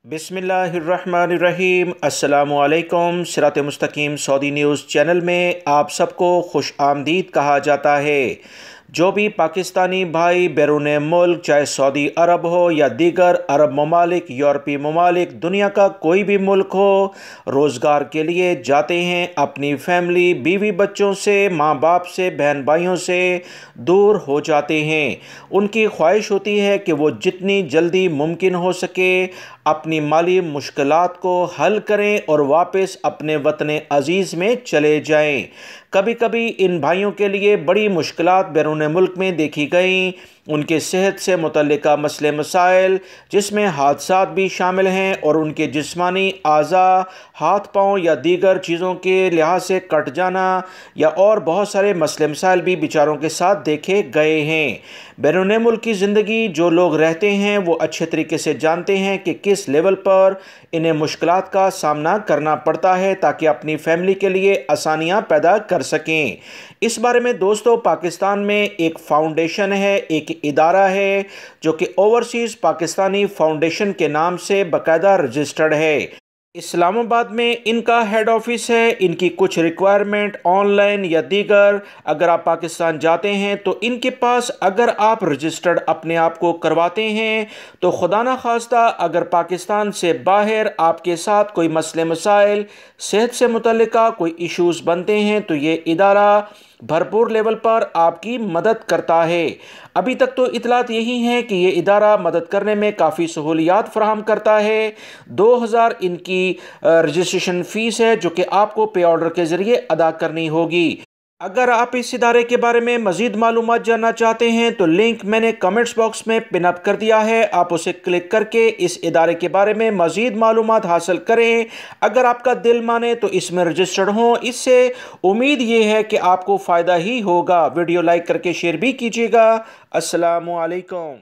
बिस्मिल्लाहिर्रहमानिर्रहीम। अस्सलामुअलैकुम। सिरात मुस्तकीम सऊदी न्यूज़ चैनल में आप सबको खुश आमदीद कहा जाता है। जो भी पाकिस्तानी भाई बैरून मुल्क, चाहे सऊदी अरब हो या दीगर अरब ममालिक, यूरोपीय ममालिक, दुनिया का कोई भी मुल्क हो, रोज़गार के लिए जाते हैं, अपनी फैमिली, बीवी बच्चों से, माँ बाप से, बहन भाइयों से दूर हो जाते हैं। उनकी ख्वाहिश होती है कि वो जितनी जल्दी मुमकिन हो सके अपनी माली मुश्किलात को हल करें और वापस अपने वतन अज़ीज़ में चले जाएं। कभी कभी इन भाइयों के लिए बड़ी मुश्किलात बैरून मुल्क में देखी गई। उनके सेहत से मुतल्लिका मसले मसाइल, जिसमें हादसात भी शामिल हैं, और उनके जिस्मानी आज़ा, हाथ पाँव या दीगर चीज़ों के लिहाज से कट जाना, या और बहुत सारे मसले मसाइल भी बेचारों के साथ देखे गए हैं। बैरून मुल्क की ज़िंदगी जो लोग रहते हैं वो अच्छे तरीके से जानते हैं कि किस लेवल पर इन्हें मुश्किलात का सामना करना पड़ता है ताकि अपनी फैमिली के लिए आसानियाँ पैदा कर सकें। इस बारे में दोस्तों, पाकिस्तान में एक फाउंडेशन है, एक इदारा है जो कि ओवरसीज़ पाकिस्तानी फाउंडेशन के नाम से बाकायदा रजिस्टर्ड है। इस्लामाबाद में इनका हेड ऑफिस है। इनकी कुछ रिक्वायरमेंट ऑनलाइन या दीगर, अगर आप पाकिस्तान जाते हैं तो इनके पास अगर आप रजिस्टर्ड अपने आप को करवाते हैं तो खुदा न खास्ता अगर पाकिस्तान से बाहर आपके साथ कोई मसले मसाइल, सेहत से मुतल्लिका कोई इश्यूज़ बनते हैं तो ये इदारा भरपूर लेवल पर आपकी मदद करता है। अभी तक तो इतलात यही हैं कि ये इदारा मदद करने में काफ़ी सहूलियात फराहम करता है। 2000 इनकी रजिस्ट्रेशन फ़ीस है जो कि आपको पे ऑर्डर के ज़रिए अदा करनी होगी। अगर आप इस इदारे के बारे में मज़ीद मालूमात जानना चाहते हैं तो लिंक मैंने कमेंट्स बॉक्स में पिन अप कर दिया है। आप उसे क्लिक करके इस इदारे के बारे में मज़ीद मालूमात हासिल करें। अगर आपका दिल माने तो इसमें रजिस्टर्ड हों। इससे उम्मीद ये है कि आपको फ़ायदा ही होगा। वीडियो लाइक करके शेयर भी कीजिएगा। अस्सलामु अलैकुम।